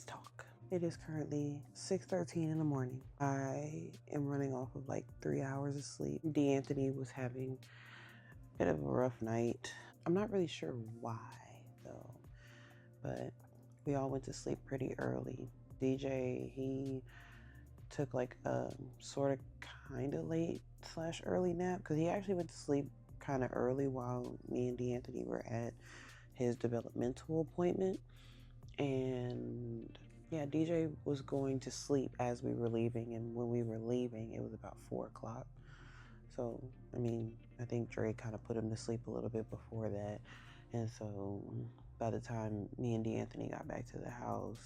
let's talk. It is currently 6:13 in the morning. I am running off of like 3 hours of sleep. D'Anthony was having a bit of a rough night. I'm not really sure why though, but we all went to sleep pretty early. DJ, he took like a sort of kind of late / early nap because he actually went to sleep kind of early while me and D'Anthony were at his developmental appointment. And yeah, DJ was going to sleep as we were leaving, and when we were leaving, it was about 4 o'clock. So, I mean, I think Dre kind of put him to sleep a little bit before that. And so by the time me and D'Anthony got back to the house,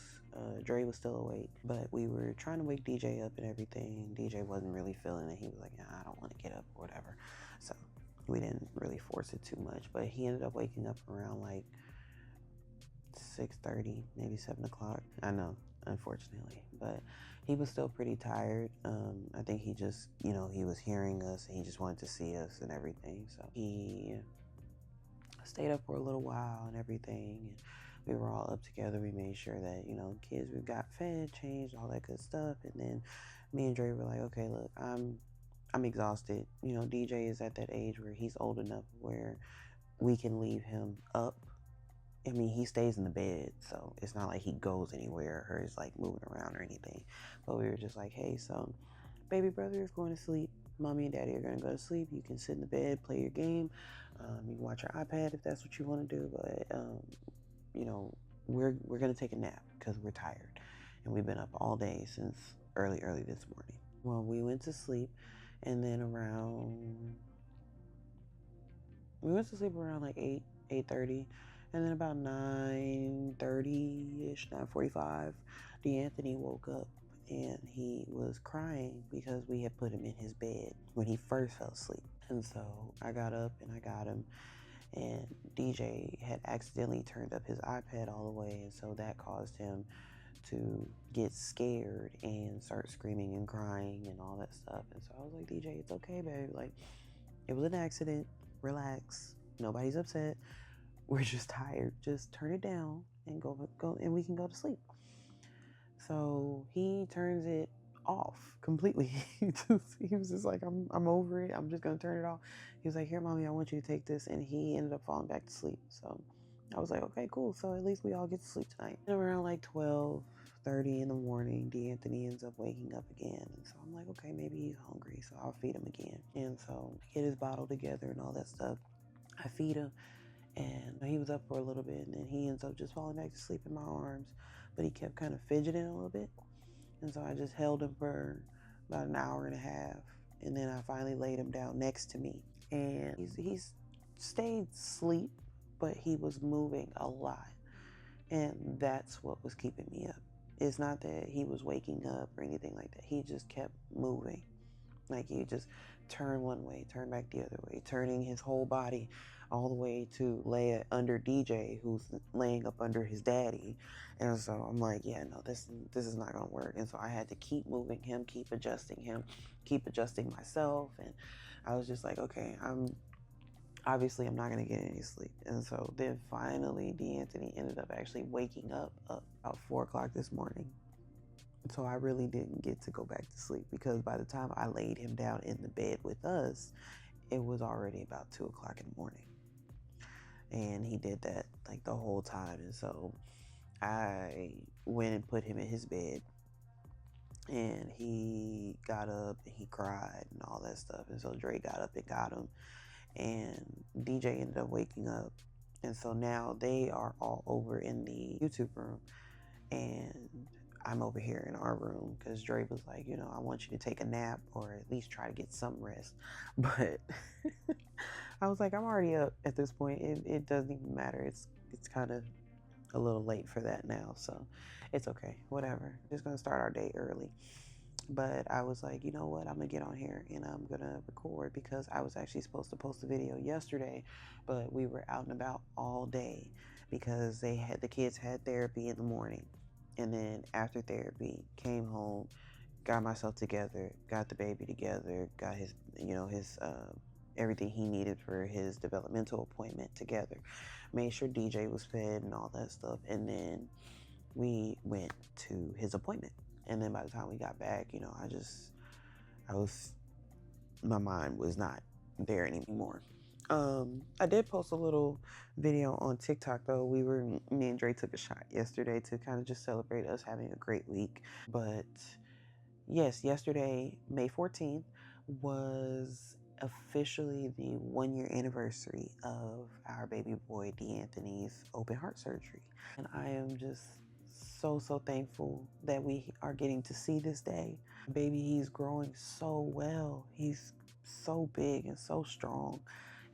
Dre was still awake, but we were trying to wake DJ up and everything. DJ wasn't really feeling it. He was like, nah, I don't want to get up or whatever. So we didn't really force it too much, but he ended up waking up around like 6:30, maybe 7 o'clock. I know, unfortunately, but he was still pretty tired. I think he just, he was hearing us and he just wanted to see us and everything. So he stayed up for a little while and everything. And we were all up together. We made sure that, kids, we got fed, changed, all that good stuff. And then me and Dre were like, okay, look, I'm exhausted. DJ is at that age where he's old enough where we can leave him up. I mean, he stays in the bed, so it's not like he goes anywhere or is like moving around or anything. But we were just like, hey, so baby brother is going to sleep. Mommy and daddy are going to go to sleep. You can sit in the bed, play your game. You can watch your iPad if that's what you want to do. But, we're going to take a nap because we're tired. And we've been up all day since early this morning. Well, we went to sleep, and then we went to sleep around like 8:30. And then about 9:30-ish, 9:45, D'Anthony woke up and he was crying because we had put him in his bed when he first fell asleep. And so I got up and I got him, and DJ had accidentally turned up his iPad all the way, and so that caused him to get scared and start screaming and crying and all that stuff. And so I was like, DJ, it's okay, babe. Like, it was an accident. Relax. Nobody's upset. We're just tired. Just turn it down and go and we can go to sleep. So he turns it off completely. He was just like, I'm over it. I'm just gonna turn it off. He was like, here, mommy, I want you to take this. And he ended up falling back to sleep. So I was like, okay, cool. So at least we all get to sleep tonight. And around like 12:30 in the morning, D'Anthony ends up waking up again. And so I'm like, okay, maybe he's hungry. So I'll feed him again. And so I get his bottle together and all that stuff. I feed him. And he was up for a little bit, and then he ends up just falling back to sleep in my arms. But he kept kind of fidgeting a little bit. And so I just held him for about an hour and a half. And then I finally laid him down next to me. And he's stayed asleep, but he was moving a lot. And that's what was keeping me up. It's not that he was waking up or anything like that. He just kept moving. Like, he just turn one way, turn back the other way, turning his whole body all the way to lay under DJ, who's laying up under his daddy. And so I'm like, yeah, no, this is not gonna work. And so I had to keep moving him, keep adjusting myself. And I was just like, okay, I'm not gonna get any sleep. And so then finally D'Anthony ended up actually waking up about 4 o'clock this morning. So I really didn't get to go back to sleep because by the time I laid him down in the bed with us, it was already about 2 o'clock in the morning. And he did that like the whole time. And so I went and put him in his bed, and he got up and he cried and all that stuff. And so Dre got up and got him, and DJ ended up waking up. And so now they are all over in the YouTube room, and I'm over here in our room because Dre was like, I want you to take a nap or at least try to get some rest. But I was like, I'm already up at this point. It doesn't even matter. It's kind of a little late for that now. So it's okay. Whatever. Just going to start our day early. But I was like, you know what? I'm going to get on here and I'm going to record because I was actually supposed to post a video yesterday, but we were out and about all day because the kids had therapy in the morning. And then after therapy, came home, got myself together, got the baby together, got his everything he needed for his developmental appointment together, made sure DJ was fed and all that stuff. And then we went to his appointment. And then by the time we got back, my mind was not there anymore. I did post a little video on TikTok though. Me and Dre took a shot yesterday to kind of just celebrate us having a great week. But yes, yesterday, May 14th, was officially the 1 year anniversary of our baby boy D'Anthony's open heart surgery. And I am just so thankful that we are getting to see this day. Baby, he's growing so well. He's so big and so strong.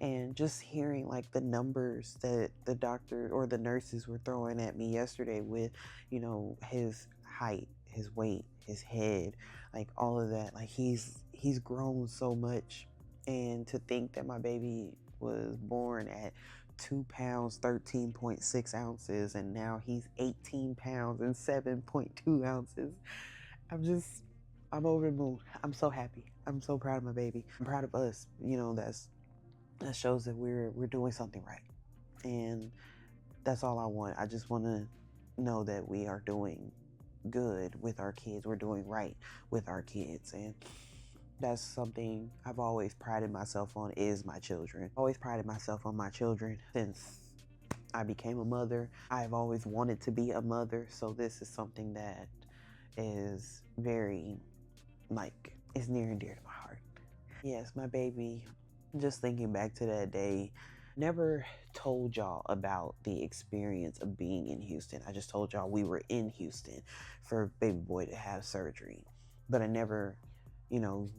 And just hearing like the numbers that the doctor or the nurses were throwing at me yesterday with, his height, his weight, his head, like all of that. Like he's grown so much. And to think that my baby was born at 2 pounds 13.6 ounces and now he's 18 pounds and 7.2 ounces. I'm over the moon. I'm so happy. I'm so proud of my baby. I'm proud of us. That shows that we're doing something right. And that's all I want. I just want to know that we are doing good with our kids. We're doing right with our kids. And that's something I've always prided myself on, is my children. Always prided myself on my children since I became a mother. I've always wanted to be a mother. So this is something that is very, it's near and dear to my heart. Yes, my baby, just thinking back to that day, never told y'all about the experience of being in Houston. I just told y'all we were in Houston for baby boy to have surgery. But I never,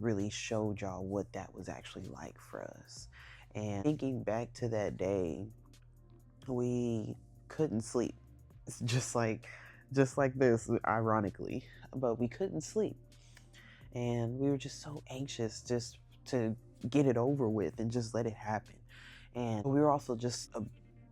really showed y'all what that was actually like for us. And thinking back to that day, we couldn't sleep. It's just like this, ironically, but we couldn't sleep. And we were just so anxious just to get it over with and just let it happen. And we were also just a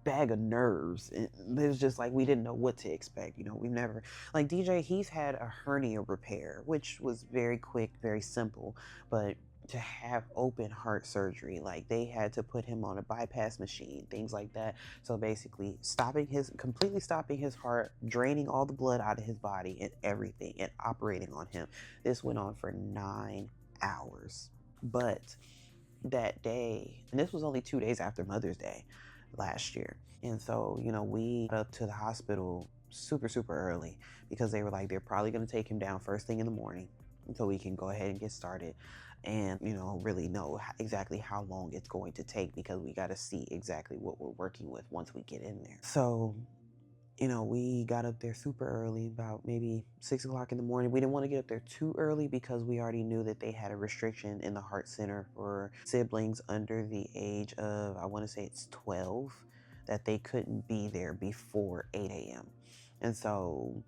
bag of nerves. It was just like we didn't know what to expect. We've never, like DJ, he's had a hernia repair, which was very quick, very simple. But to have open heart surgery, like they had to put him on a bypass machine, things like that. So basically completely stopping his heart, draining all the blood out of his body and everything, and operating on him. This went on for 9 hours. But that day, and this was only 2 days after Mother's Day last year. And so, we got up to the hospital super early because they were like, they're probably going to take him down first thing in the morning so we can go ahead and get started and, really know exactly how long it's going to take, because we got to see exactly what we're working with once we get in there. So, we got up there super early, about maybe 6 o'clock in the morning. We didn't want to get up there too early because we already knew that they had a restriction in the heart center for siblings under the age of, I want to say it's 12, that they couldn't be there before 8 a.m. And so,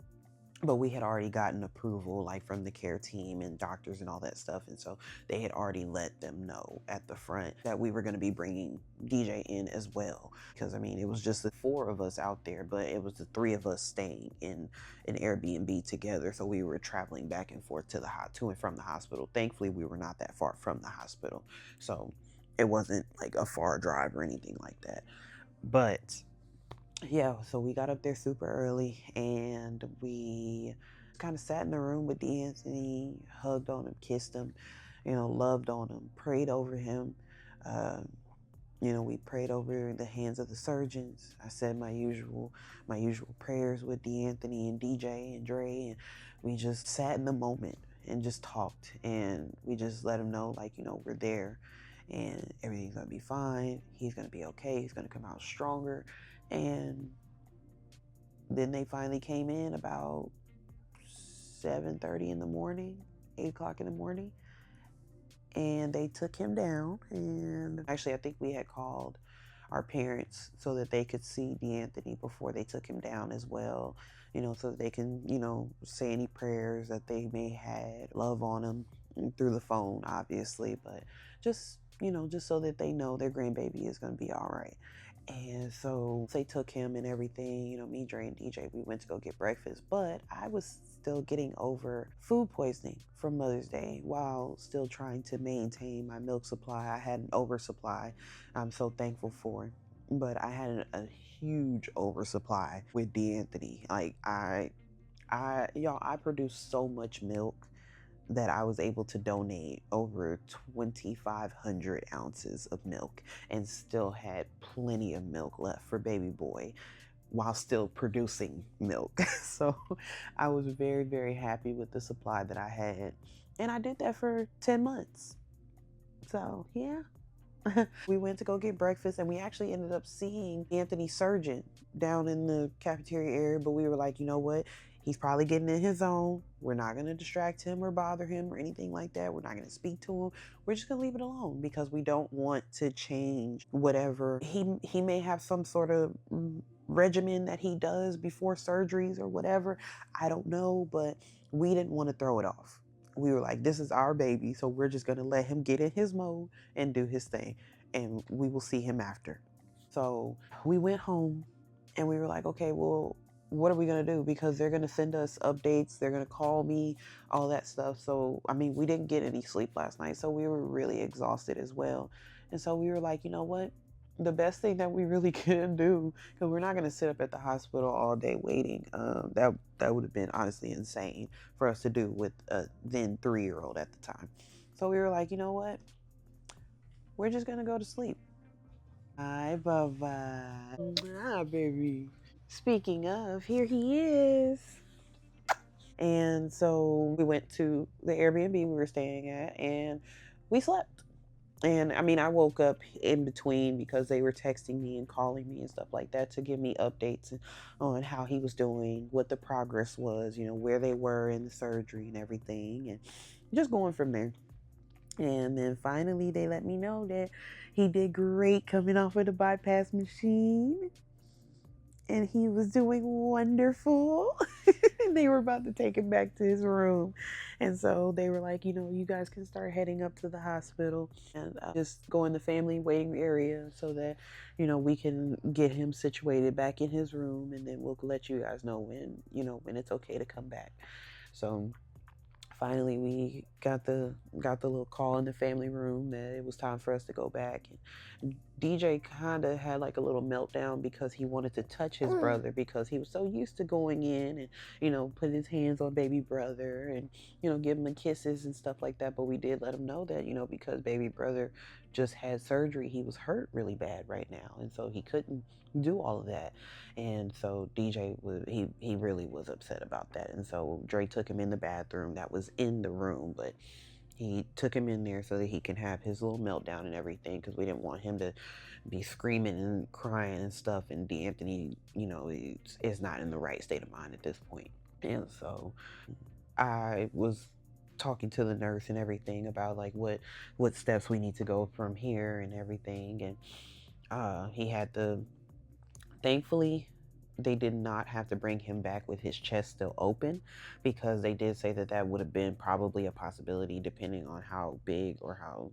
but we had already gotten approval, like from the care team and doctors and all that stuff. And so they had already let them know at the front that we were going to be bringing DJ in as well. Because it was just the 4 of us out there, but it was the 3 of us staying in an Airbnb together. So we were traveling back and forth to and from the hospital. Thankfully, we were not that far from the hospital. So it wasn't like a far drive or anything like that. But yeah, so we got up there super early and we kind of sat in the room with D'Anthony, hugged on him, kissed him, loved on him, prayed over him. We prayed over the hands of the surgeons. I said my usual prayers with D'Anthony and DJ and Dre, and we just sat in the moment and just talked, and we just let him know, we're there and everything's gonna be fine. He's gonna be okay. He's gonna come out stronger. And then they finally came in about 7:30 in the morning, 8 o'clock in the morning, and they took him down. And actually, I think we had called our parents so that they could see D'Anthony before they took him down as well, so that they can, say any prayers that they may had, love on him through the phone, obviously, but just so that they know their grandbaby is going to be all right. And so they took him and everything, me, Dre, and DJ, we went to go get breakfast, but I was still getting over food poisoning from Mother's Day while still trying to maintain my milk supply. I had an oversupply I'm so thankful for. but I had a huge oversupply with D'Anthony. Like y'all, I produced so much milk that I was able to donate over 2,500 ounces of milk and still had plenty of milk left for baby boy while still producing milk. So I was very, very happy with the supply that I had. And I did that for 10 months. So yeah. We went to go get breakfast and we actually ended up seeing Anthony's surgeon down in the cafeteria area, but we were like, you know what? He's probably getting in his zone. We're not going to distract him or bother him or anything like that. We're not going to speak to him. We're just going to leave it alone because we don't want to change whatever. He may have some sort of regimen that he does before surgeries or whatever. I don't know, but we didn't want to throw it off. We were like, this is our baby, so we're just going to let him get in his mode and do his thing, and we will see him after. So we went home and we were like, okay, well, what are we going to do? Because they're going to send us updates, they're going to call me, all that stuff. So, I mean, we didn't get any sleep last night, so we were really exhausted as well. And so we were like, you know what? The best thing that we really can do, because we're not going to sit up at the hospital all day waiting. That would have been honestly insane for us to do with a then 3-year-old at the time. So we were like, you know what? We're just going to go to sleep. Hi, bye-bye. Hi, baby. Speaking of, here he is. And so we went to the Airbnb we were staying at and we slept. And I mean, I woke up in between because they were texting me and calling me and stuff like that to give me updates on how he was doing, what the progress was, you know, where they were in the surgery and everything, and just going from there. And then finally, they let me know that he did great coming off of the bypass machine and he was doing wonderful. And they were about to take him back to his room. And so they were like, you know, you guys can start heading up to the hospital and just go in the family waiting area so that, you know, we can get him situated back in his room, and then we'll let you guys know when, you know, when it's okay to come back. So finally we got the little call in the family room that it was time for us to go back. And DJ kind of had like a little meltdown because he wanted to touch his brother because he was so used to going in and, you know, putting his hands on baby brother and, you know, give him kisses and stuff like that. But we did let him know that, you know, because baby brother just had surgery, he was hurt really bad right now, and so he couldn't do all of that. And so DJ was he really was upset about that. And so Dre took him in the bathroom that was in the room, but he took him in there so that he can have his little meltdown and everything, because we didn't want him to be screaming and crying and stuff. And D'Anthony, you know, is not in the right state of mind at this point. And so I was talking to the nurse and everything about like what steps we need to go from here and everything. And he had the thankfully, they did not have to bring him back with his chest still open, because they did say that that would have been probably a possibility depending on how big or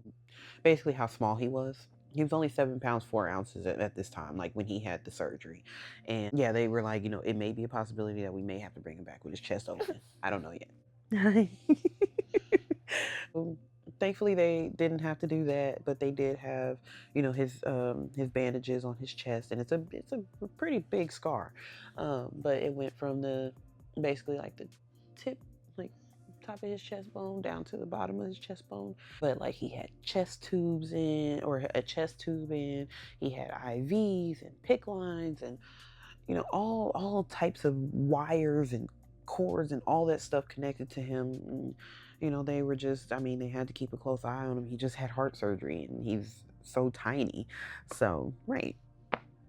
basically how small he was. He was only 7 pounds 4 ounces at this time, like when he had the surgery. And yeah, they were like, you know, it may be a possibility that we may have to bring him back with his chest open. I don't know yet. Thankfully they didn't have to do that, but they did have, you know, his bandages on his chest, and it's a pretty big scar. But it went from the basically like the tip, like top of his chest bone down to the bottom of his chest bone. But like he had chest tubes in, or a chest tube in, he had IVs and PICC lines and, you know, all types of wires and cords and all that stuff connected to him. And, you know, they were just, I mean, they had to keep a close eye on him. He just had heart surgery and he's so tiny. So, right.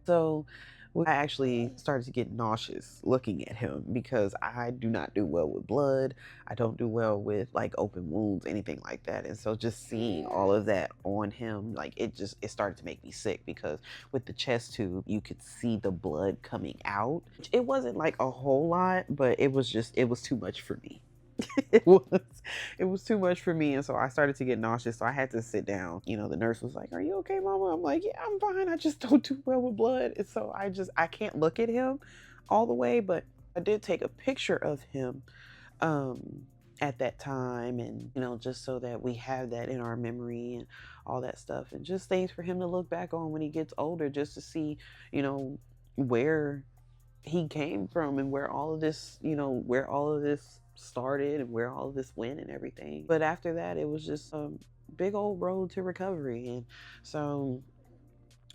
So I actually started to get nauseous looking at him because I do not do well with blood. I don't do well with like open wounds, anything like that. And so just seeing all of that on him, like it started to make me sick, because with the chest tube, you could see the blood coming out. It wasn't like a whole lot, but it was too much for me. it was it was too much for me, and so I started to get nauseous, so I had to sit down. You know, the nurse was like, are you okay, mama? I'm like, yeah, I'm fine, I just don't do well with blood. And so I can't look at him all the way, but I did take a picture of him at that time, and just so that we have that in our memory and all that stuff, and just things for him to look back on when he gets older, just to see you know where he came from and where all of this where all of this started and where all of this went and everything. But after that, it was just a big old road to recovery. And so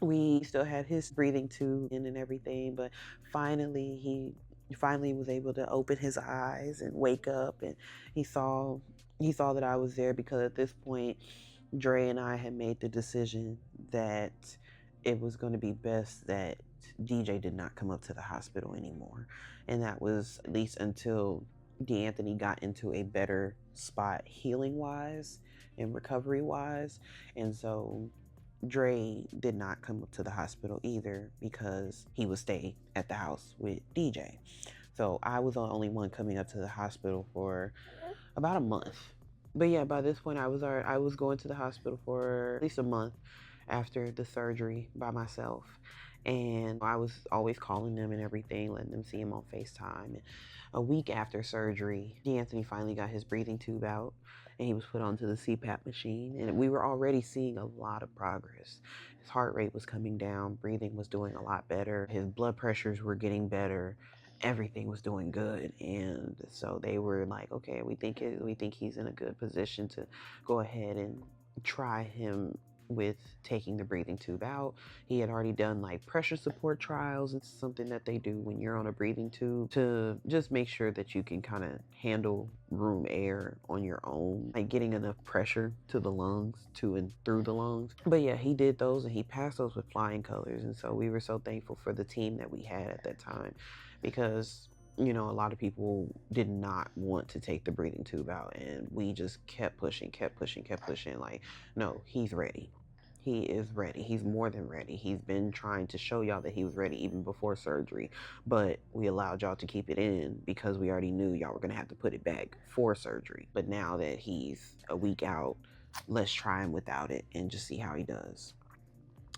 we still had his breathing tube in and everything, but he finally was able to open his eyes and wake up, and he saw he saw that I was there, because at this point Dre and I had made the decision that it was going to be best that DJ did not come up to the hospital anymore. And that was at least until D'Anthony got into a better spot healing wise and recovery wise. And so Dre did not come up to the hospital either, because he would stay at the house with DJ. So I was the only one coming up to the hospital for about a month. But yeah, by this point I was going to the hospital for at least a month after the surgery by myself. And I was always calling them and everything, letting them see him on FaceTime. And a week after surgery, D'Anthony finally got his breathing tube out, and he was put onto the CPAP machine. And we were already seeing a lot of progress. His heart rate was coming down, breathing was doing a lot better, his blood pressures were getting better, everything was doing good. And so they were like, okay, we think he's in a good position to go ahead and try him with taking the breathing tube out. He had already done like pressure support trials. It's something that they do when you're on a breathing tube to just make sure that you can kind of handle room air on your own, like getting enough pressure to the lungs, to and through the lungs. But yeah, he did those and he passed those with flying colors. And so we were so thankful for the team that we had at that time, because a lot of people did not want to take the breathing tube out, and we just kept pushing, kept pushing, kept pushing. Like, no, he's ready. He is ready. He's more than ready. He's been trying to show y'all that he was ready even before surgery, but we allowed y'all to keep it in because we already knew y'all were going to have to put it back for surgery. But now that he's a week out, let's try him without it and just see how he does.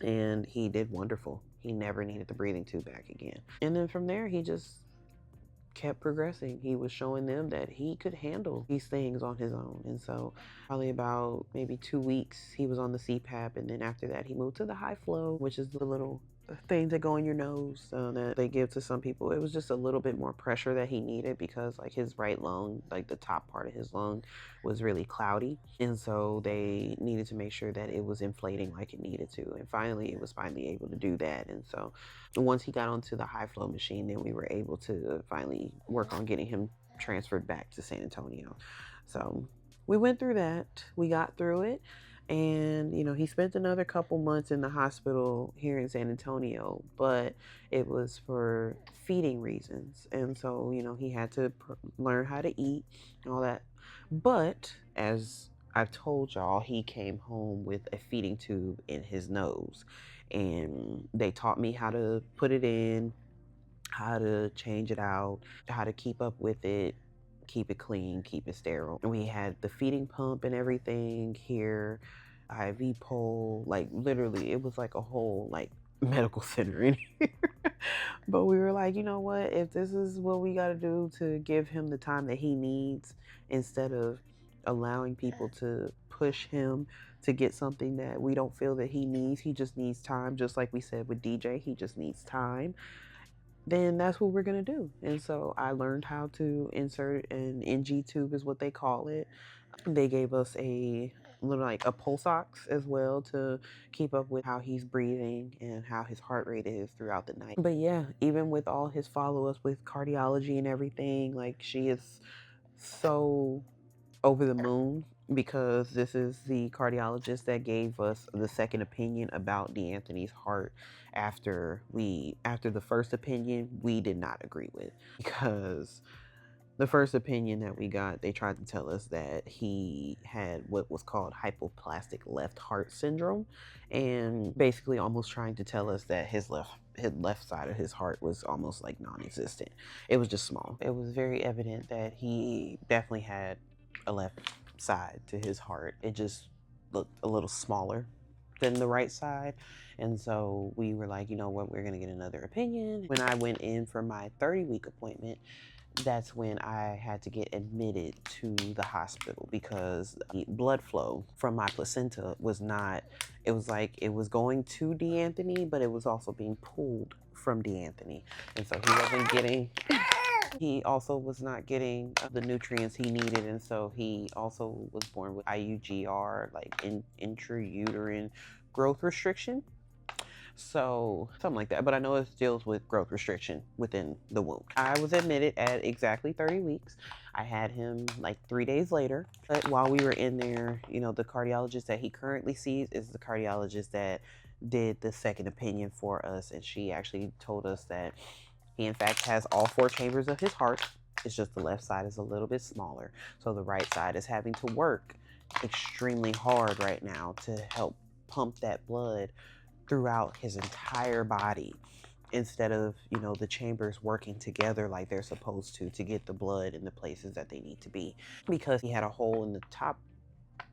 And he did wonderful. He never needed the breathing tube back again. And then from there, he just kept progressing. He was showing them that he could handle these things on his own. And so probably about maybe 2 weeks, he was on the CPAP. And then after that, he moved to the high flow, which is the little things that go in your nose that they give to some people. It was just a little bit more pressure that he needed, because like his right lung, like the top part of his lung, was really cloudy. And so they needed to make sure that it was inflating like it needed to. And finally, it was finally able to do that. And so once he got onto the high flow machine, then we were able to finally work on getting him transferred back to San Antonio. So we went through that. We got through it. And, he spent another couple months in the hospital here in San Antonio, but it was for feeding reasons. And so, he had to learn how to eat and all that. But as I've told y'all, he came home with a feeding tube in his nose. And they taught me how to put it in, how to change it out, how to keep up with it, keep it clean, keep it sterile. And we had the feeding pump and everything here, IV pole, like literally it was like a whole like medical center in here. But we were like, you know what, if this is what we got to do to give him the time that he needs, instead of allowing people to push him to get something that we don't feel that he needs, he just needs time, just like we said with DJ, he just needs time, then that's what we're gonna do. And so I learned how to insert an NG tube, is what they call it. They gave us a little like a pulse ox as well to keep up with how he's breathing and how his heart rate is throughout the night. But yeah, even with all his follow-ups with cardiology and everything, like she is so over the moon, because this is the cardiologist that gave us the second opinion about D'Anthony's heart after the first opinion we did not agree with. Because the first opinion that we got, they tried to tell us that he had what was called hypoplastic left heart syndrome, and basically almost trying to tell us that his left side of his heart was almost like non-existent. It was just small. It was very evident that he definitely had a left side to his heart. It just looked a little smaller than the right side. And so we were like, you know what, we're gonna get another opinion. When I went in for my 30-week appointment, that's when I had to get admitted to the hospital because the blood flow from my placenta was not, it was like it was going to D'Anthony, but it was also being pulled from D'Anthony. And so he wasn't getting, he also was not getting the nutrients he needed. And so he also was born with IUGR, like intrauterine growth restriction. So something like that. But I know it deals with growth restriction within the womb. I was admitted at exactly 30 weeks. I had him like 3 days later. But while we were in there, you know, the cardiologist that he currently sees is the cardiologist that did the second opinion for us. And she actually told us that he in fact has all 4 chambers of his heart. It's just the left side is a little bit smaller. So the right side is having to work extremely hard right now to help pump that blood throughout his entire body instead of, you know, the chambers working together like they're supposed to get the blood in the places that they need to be, because he had a hole in the top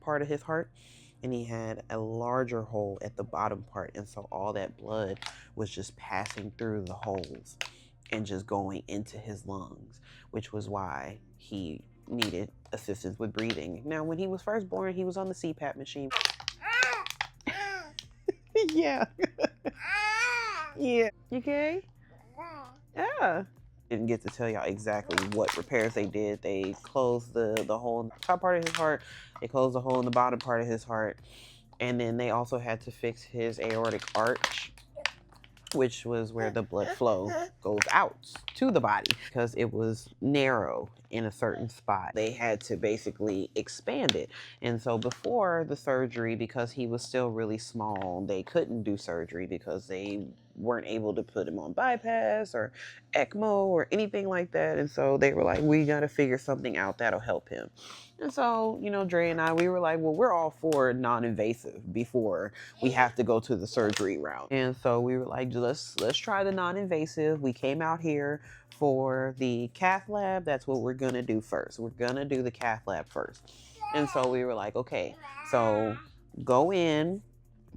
part of his heart and he had a larger hole at the bottom part, and so all that blood was just passing through the holes and just going into his lungs, which was why he needed assistance with breathing. Now when he was first born, he was on the CPAP machine. Yeah. Yeah. You okay? Yeah. Didn't get to tell y'all exactly what repairs they did. They closed the hole in the top part of his heart. They closed the hole in the bottom part of his heart. And then they also had to fix his aortic arch, which was where the blood flow goes out to the body, because it was narrow in a certain spot. They had to basically expand it. And so before the surgery, because he was still really small, they couldn't do surgery because they weren't able to put him on bypass or ECMO or anything like that. And so they were like, we got to figure something out that'll help him. And so, you know, Dre and I, we were like, well, we're all for non-invasive before we have to go to the surgery route. And so we were like, let's try the non-invasive. We came out here for the cath lab. That's what we're gonna do first. We're gonna do the cath lab first. And so we were like, okay, so go in,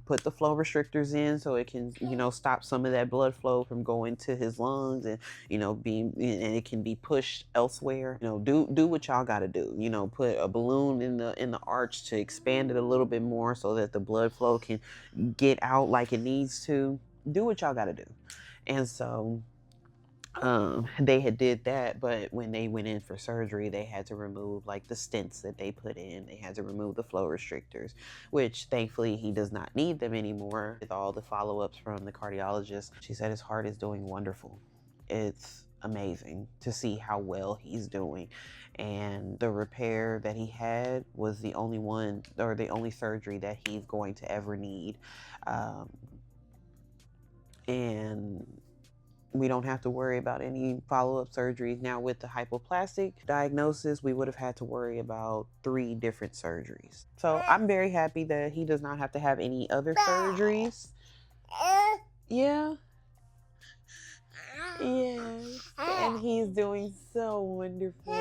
put the flow restrictors in so it can, you know, stop some of that blood flow from going to his lungs, and, you know, and it can be pushed elsewhere. You know, do what y'all got to do. You know, put a balloon in the arch to expand it a little bit more so that the blood flow can get out like it needs to. Do what y'all got to do. And so they had did that, but when they went in for surgery, they had to remove like the stents that they put in. They had to remove the flow restrictors, which thankfully he does not need them anymore. With all the follow-ups from the cardiologist, she said his heart is doing wonderful. It's amazing to see how well he's doing. And the repair that he had was the only one, or the only surgery that he's going to ever need. And we don't have to worry about any follow-up surgeries. Now with the hypoplastic diagnosis, we would have had to worry about 3 different surgeries. So I'm very happy that he does not have to have any other surgeries. Yeah. Yes. And he's doing so wonderful.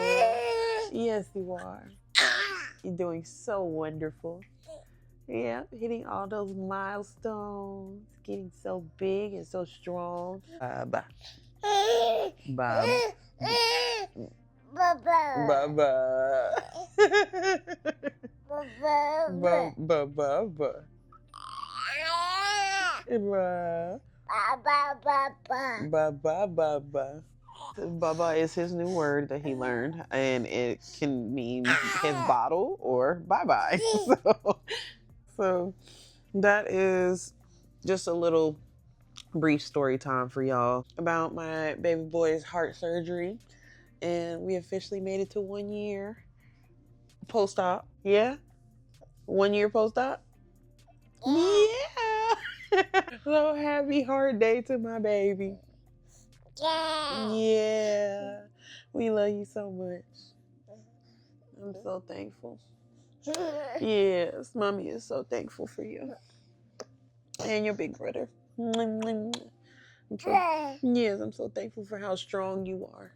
Yes, you are. You're doing so wonderful. Yeah, hitting all those milestones, getting so big and so strong. Bye. Bye. Bye. Baba is his new word that he learned, and it can mean his bottle or bye-bye. So that is just a little brief story time for y'all about my baby boy's heart surgery. And we officially made it to 1 year post-op. Yeah? 1 year post-op? Yeah! So happy heart day to my baby. Yeah. We love you so much. I'm so thankful. Yes, mommy is so thankful for you. And your big brother. Yes, I'm so thankful for how strong you are.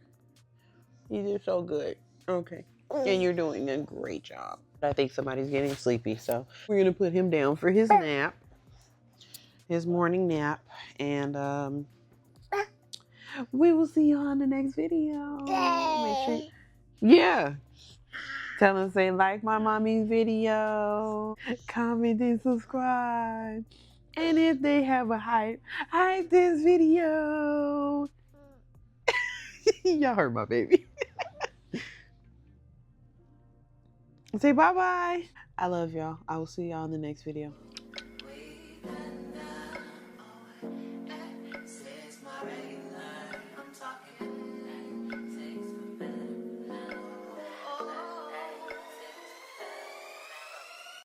You did so good. Okay. And you're doing a great job. I think somebody's getting sleepy, so we're going to put him down for his nap, his morning nap. And We will see you on the next video. Make sure. Yeah. Tell them, say, like my mommy's video, comment and subscribe. And if they have a hype this video. Y'all heard my baby. Say bye-bye. I love y'all. I will see y'all in the next video.